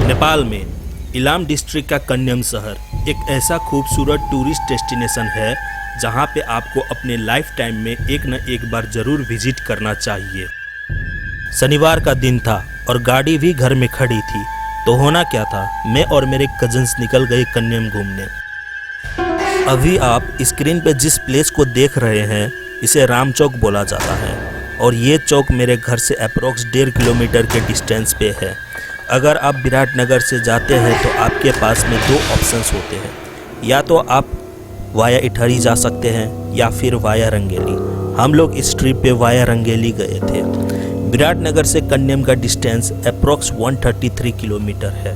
नेपाल में इलाम डिस्ट्रिक्ट का कन्यम शहर एक ऐसा खूबसूरत टूरिस्ट डेस्टिनेशन है जहां पे आपको अपने लाइफ टाइम में एक न एक बार ज़रूर विजिट करना चाहिए। शनिवार का दिन था और गाड़ी भी घर में खड़ी थी, तो होना क्या था, मैं और मेरे कजन्स निकल गए कन्यम घूमने। अभी आप स्क्रीन पे जिस प्लेस को देख रहे हैं इसे राम चौक बोला जाता है और ये चौक मेरे घर से अप्रोक्स 1.5 किलोमीटर के डिस्टेंस पे है। अगर आप विराटनगर से जाते हैं तो आपके पास में 2 ऑप्शंस होते हैं, या तो आप वाया इटहरी जा सकते हैं या फिर वाया रंगेली। हम लोग इस ट्रिप पे वाया रंगेली गए थे। विराटनगर से कन्यम का डिस्टेंस अप्रोक्स 133 किलोमीटर है।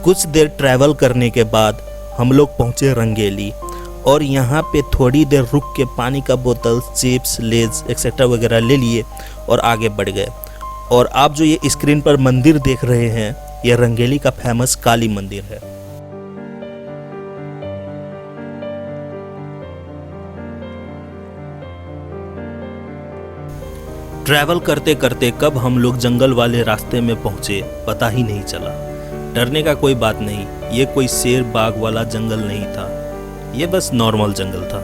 कुछ देर ट्रैवल करने के बाद हम लोग पहुंचे रंगेली और यहाँ पे थोड़ी देर रुक के पानी का बोतल, चिप्स, लेज एक्सेट्रा वगैरह ले लिए और आगे बढ़ गए। और आप जो ये स्क्रीन पर मंदिर देख रहे हैं ये रंगेली का फेमस काली मंदिर है। ट्रैवल करते करते कब हम लोग जंगल वाले रास्ते में पहुंचे पता ही नहीं चला। डरने का कोई बात नहीं, ये कोई शेर बाघ वाला जंगल नहीं था, ये बस नॉर्मल जंगल था।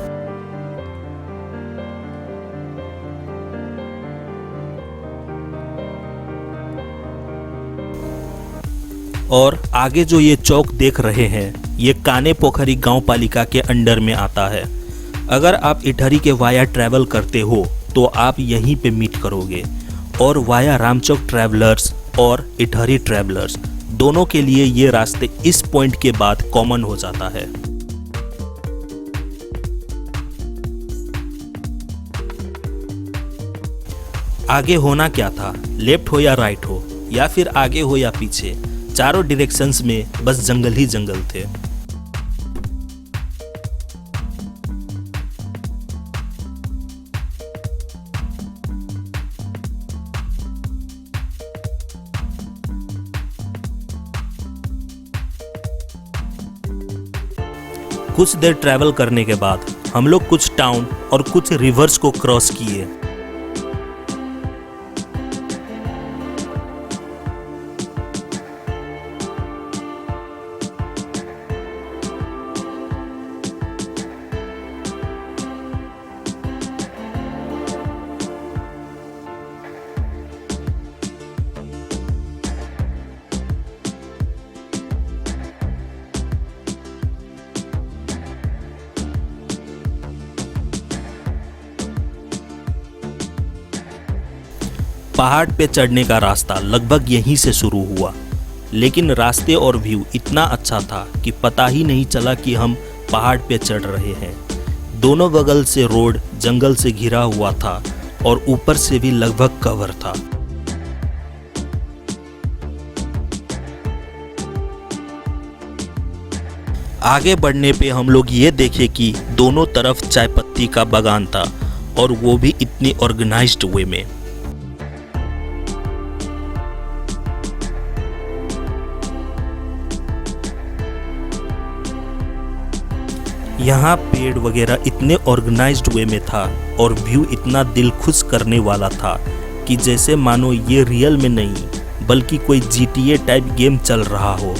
और आगे जो ये चौक देख रहे हैं ये काने पोखरी गांव पालिका के अंडर में आता है। अगर आप इटहरी के वाया ट्रैवल करते हो तो आप यहीं पे मीट करोगे और वाया रामचौक ट्रैवलर्स और इटहरी ट्रैवलर्स दोनों के लिए ये रास्ते इस पॉइंट के बाद कॉमन हो जाता है। आगे होना क्या था, लेफ्ट हो या राइट हो या फिर आगे हो या पीछे, चारों डायरेक्शंस में बस जंगल ही जंगल थे। कुछ देर ट्रैवल करने के बाद हम लोग कुछ टाउन और कुछ रिवर्स को क्रॉस किए। पहाड़ पे चढ़ने का रास्ता लगभग यहीं से शुरू हुआ, लेकिन रास्ते और व्यू इतना अच्छा था कि पता ही नहीं चला कि हम पहाड़ पे चढ़ रहे हैं। दोनों बगल से रोड जंगल से घिरा हुआ था और ऊपर से भी लगभग कवर था। आगे बढ़ने पे हम लोग ये देखे कि दोनों तरफ चाय पत्ती का बागान था और वो भी इतनी ऑर्गेनाइज्ड वे में। यहाँ पेड़ वगैरह इतने ऑर्गेनाइज्ड वे में था और व्यू इतना दिल खुश करने वाला था कि जैसे मानो ये रियल में नहीं बल्कि कोई GTA टाइप गेम चल रहा हो।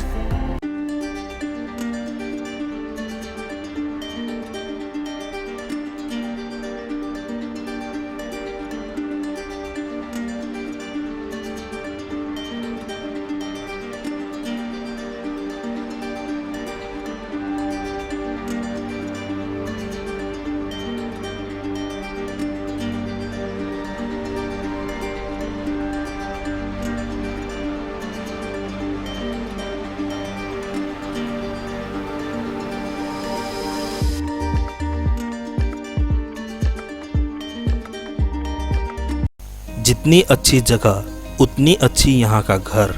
जितनी अच्छी जगह उतनी अच्छी यहाँ का घर।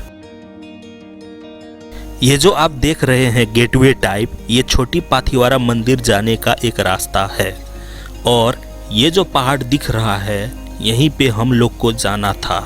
ये जो आप देख रहे हैं गेटवे टाइप, ये छोटी पाथीवारा मंदिर जाने का एक रास्ता है और ये जो पहाड़ दिख रहा है यहीं पे हम लोग को जाना था।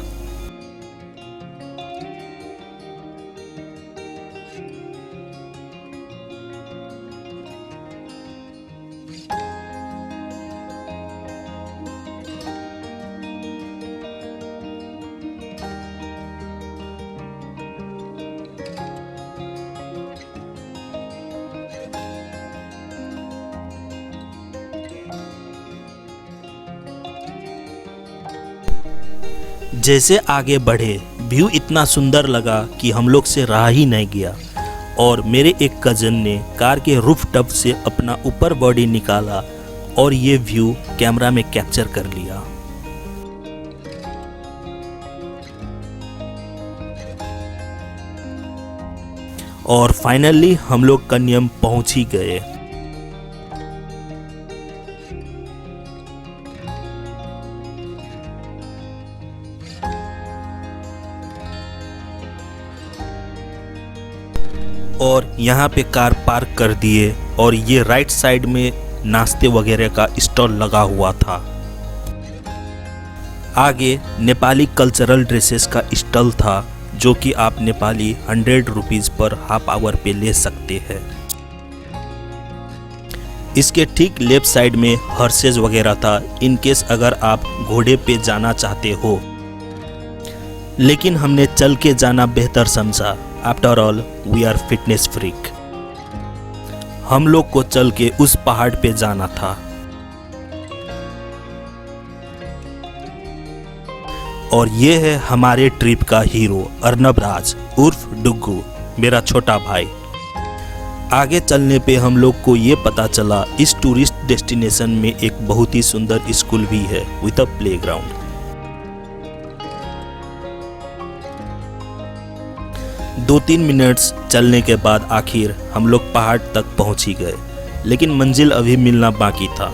जैसे आगे बढ़े व्यू इतना सुंदर लगा कि हम लोग से रहा ही नहीं गया और मेरे एक कज़न ने कार के रूफ टॉप से अपना ऊपर बॉडी निकाला और ये व्यू कैमरा में कैप्चर कर लिया। और फाइनली हम लोग कन्यम पहुंच ही गए। और यहाँ पे कार पार्क कर दिए और ये राइट साइड में नाश्ते वगैरह का स्टॉल लगा हुआ था। आगे नेपाली कल्चरल ड्रेसेस का स्टॉल था जो कि आप नेपाली 100 रुपीज़ पर हाफ आवर पे ले सकते हैं। इसके ठीक लेफ्ट साइड में हॉर्सेस वगैरह था इन केस अगर आप घोड़े पे जाना चाहते हो, लेकिन हमने चल के जाना बेहतर समझा। After all we are fitness freak. हम लोग को चल के उस पहाड़ पे जाना था। और ये है हमारे ट्रिप का हीरो अर्नब राज उर्फ डुग्गू, मेरा छोटा भाई। आगे चलने पे हम लोग को ये पता चला इस टूरिस्ट डेस्टिनेशन में एक बहुत ही सुंदर स्कूल भी है विद अ प्लेग्राउंड। 2-3 मिनट्स चलने के बाद आखिर हम लोग पहाड़ तक पहुंच ही गए, लेकिन मंजिल अभी मिलना बाकी था।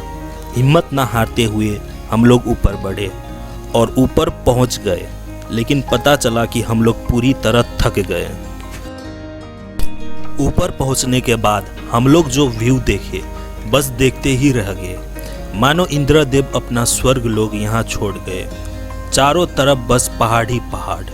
हिम्मत ना हारते हुए हम लोग ऊपर बढ़े और ऊपर पहुंच गए, लेकिन पता चला कि हम लोग पूरी तरह थक गए। ऊपर पहुंचने के बाद हम लोग जो व्यू देखे बस देखते ही रह गए, मानो इंद्रदेव अपना स्वर्ग लोग यहाँ छोड़ गए। चारों तरफ बस पहाड़ ही पहाड़।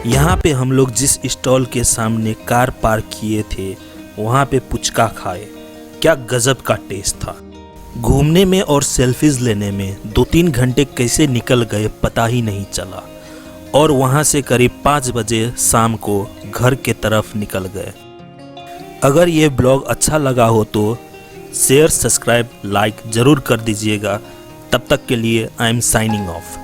यहाँ पे हम लोग जिस स्टॉल के सामने कार पार्क किए थे वहाँ पे पुचका खाए। क्या गजब का टेस्ट था। घूमने में और सेल्फीज लेने में 2-3 घंटे कैसे निकल गए पता ही नहीं चला और वहाँ से करीब 5 बजे शाम को घर के तरफ निकल गए। अगर ये ब्लॉग अच्छा लगा हो तो शेयर, सब्सक्राइब, लाइक ज़रूर कर दीजिएगा। तब तक के लिए आई एम साइनिंग ऑफ।